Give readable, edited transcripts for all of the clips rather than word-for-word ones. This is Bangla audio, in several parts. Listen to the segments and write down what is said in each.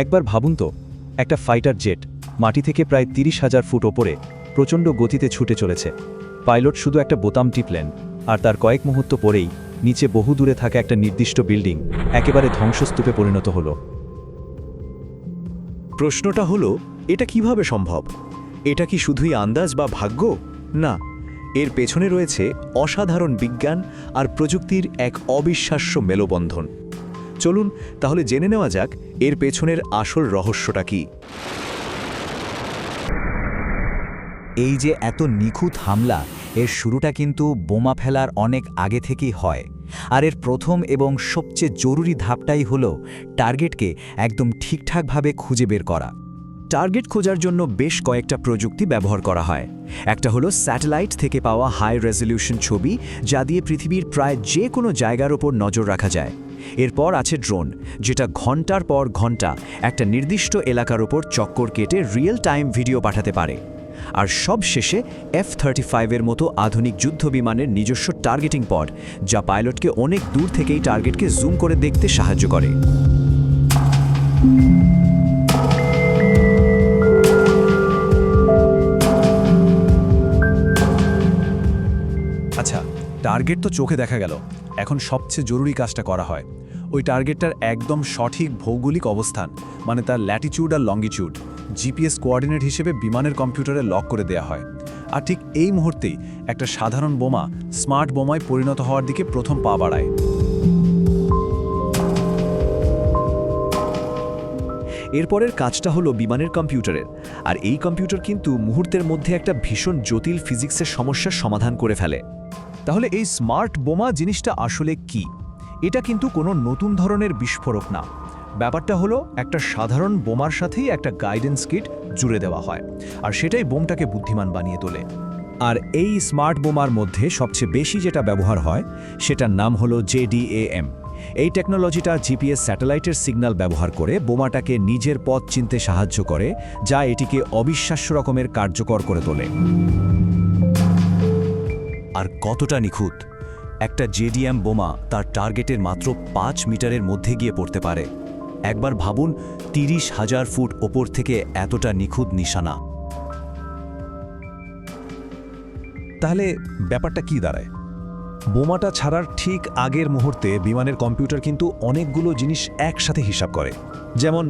একবার ভাবুন তো, একটা ফাইটার জেট মাটি থেকে প্রায় ৩০,০০০ ফুট ওপরে প্রচণ্ড গতিতে ছুটে চলেছে। পাইলট শুধু একটা বোতাম টিপলেন, আর তার কয়েক মুহূর্ত পরেই নিচে বহু দূরে থাকা একটা নির্দিষ্ট বিল্ডিং একেবারে ধ্বংসস্তূপে পরিণত হলো। প্রশ্নটা হলো, এটা কিভাবে সম্ভব? এটা কি শুধুই আন্দাজ বা ভাগ্য? না, এর পেছনে রয়েছে অসাধারণ বিজ্ঞান আর প্রযুক্তির এক অবিশ্বাস্য মেলবন্ধন। চলুন তাহলে জেনে নেওয়া যাক এর পেছনের আসল রহস্যটা কি। এই যে এত নিখুঁত হামলা, এর শুরুটা কিন্তু বোমা ফেলার অনেক আগে থেকেই হয়। আর এর প্রথম এবং সবচেয়ে জরুরি ধাপটাই হলো টার্গেটকে একদম ঠিকঠাকভাবে খুঁজে বের করা। টার্গেট খোঁজার জন্য বেশ কয়েকটা প্রযুক্তি ব্যবহার করা হয়। একটা হলো স্যাটেলাইট থেকে পাওয়া হাই রেজলিউশন ছবি, যা দিয়ে পৃথিবীর প্রায় যে কোনো জায়গার ওপর নজর রাখা যায়। এরপর আছে ড্রোন, যেটা ঘন্টার পর ঘন্টা একটা নির্দিষ্ট এলাকার ওপর চক্কর কেটে রিয়েল টাইম ভিডিও পাঠাতে পারে। আর সবশেষে F-35 এর মতো আধুনিক যুদ্ধবিমানের নিজস্ব টার্গেটিং পড, যা পাইলটকে অনেক দূর থেকেই টার্গেটকে জুম করে দেখতে সাহায্য করে। আচ্ছা, টার্গেট তো চোখে দেখা গেল, এখন সবচেয়ে জরুরি কাজটা করা হয়। ওই টার্গেটটার একদম সঠিক ভৌগোলিক অবস্থান, মানে তার ল্যাটিটিউড আর লঙ্গিটিউড, জিপিএস কোঅর্ডিনেট হিসেবে বিমানের কম্পিউটারে লক করে দেয়া হয়। আর ঠিক এই মুহূর্তেই একটা সাধারণ বোমা স্মার্ট বোমায় পরিণত হওয়ার দিকে প্রথম পা বাড়ায়। এরপরের কাজটা হলো বিমানের কম্পিউটারের, আর এই কম্পিউটার কিন্তু মুহূর্তের মধ্যে একটা ভীষণ জটিল ফিজিক্সের সমস্যার সমাধান করে ফেলে। তাহলে এই স্মার্ট বোমা জিনিসটা আসলে কি? এটা কিন্তু কোনো নতুন ধরনের বিস্ফোরক না। ব্যাপারটা হলো, একটা সাধারণ বোমার সাথেই একটা গাইডেন্স কিট জুড়ে দেওয়া হয়, আর সেটাই বোমটাকে বুদ্ধিমান বানিয়ে তোলে। আর এই স্মার্ট বোমার মধ্যে সবচেয়ে বেশি যেটা ব্যবহার হয়, সেটার নাম হলো JDAM। এই টেকনোলজিটা জিপিএস স্যাটেলাইটের সিগন্যাল ব্যবহার করে বোমাটাকে নিজের পথ চিনতে সাহায্য করে, যা এটিকে অবিশ্বাস্য রকমের কার্যকর করে তোলে। আর কতটা নিখুঁত! একটা JDAM বোমা তার টার্গেটের মাত্র 5 মিটারের মধ্যে গিয়ে পড়তে পারে। একবার ভাবুন, 30,000 ফুট ওপর থেকে এতটা নিখুঁত নিশানা। তাহলে ব্যাপারটা কি দাঁড়ায়? বোমাটা ছাড়ার ঠিক আগের মুহূর্তে বিমানের কম্পিউটার কিন্তু অনেকগুলো জিনিস একসাথে হিসাব করে, যেমন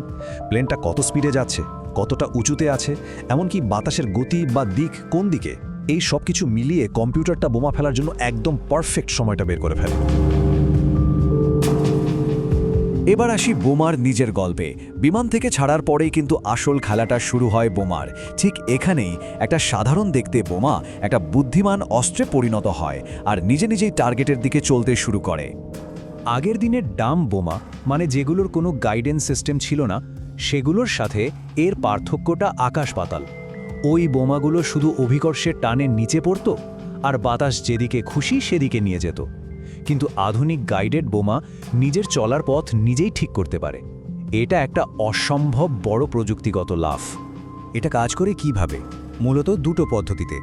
প্লেনটা কত স্পিডে যাচ্ছে, কতটা উঁচুতে আছে, এমনকি বাতাসের গতি বা দিক কোন দিকে। এই সব কিছু মিলিয়ে কম্পিউটারটা বোমা ফেলার জন্য একদম পারফেক্ট সময়টা বের করে ফেলে। এবার আসি বোমার নিজের গল্পে। বিমান থেকে ছাড়ার পরেই কিন্তু আসল খেলাটা শুরু হয় বোমার। ঠিক এখানেই একটা সাধারণ দেখতে বোমা একটা বুদ্ধিমান অস্ত্রে পরিণত হয়, আর নিজে নিজেই টার্গেটের দিকে চলতে শুরু করে। আগের দিনের ডাম বোমা, মানে যেগুলোর কোনো গাইডেন্স সিস্টেম ছিল না, সেগুলোর সাথে এর পার্থক্যটা আকাশ পাতাল। ওই বোমাগুলো শুধু অভিকর্ষের টানে নিচে পড়ত, আর বাতাস যেদিকে খুশি সেদিকে নিয়ে যেত। কিন্তু আধুনিক গাইডেড বোমা নিজের চলার পথ নিজেই ঠিক করতে পারে। এটা একটা অসম্ভব বড় প্রযুক্তিগত লাভ। এটা কাজ করে কিভাবে? মূলত দুটো পদ্ধতিতে।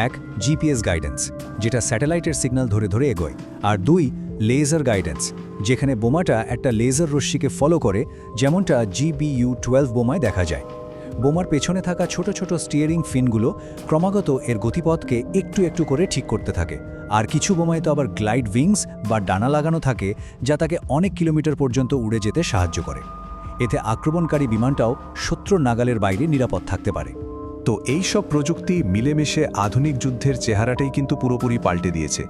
এক, জিপিএস গাইডেন্স, যেটা স্যাটেলাইটের সিগন্যাল ধরে ধরে এগোয়। আর দুই, লেজার গাইডেন্স, যেখানে বোমাটা একটা লেজার রশ্মিকে ফলো করে, যেমনটা GBU-12 বোমায় দেখা যায়। বোমার পেছনে থাকা ছোট ছোট স্টিয়ারিং ফিনগুলো ক্রমাগত এর গতিপথকে একটু একটু করে ঠিক করতে থাকে। আর কিছু বোমায় তো আবার গ্লাইড উইংস বা ডানা লাগানো থাকে, যা তাকে অনেক কিলোমিটার পর্যন্ত উড়ে যেতে সাহায্য করে। এতে আক্রমণকারী বিমানটাও শত্রুর নাগালের বাইরে নিরাপদ থাকতে পারে। তো এই সব প্রযুক্তি মিলেমিশে আধুনিক যুদ্ধের চেহারাটাই কিন্তু পুরোপুরি পাল্টে দিয়েছে।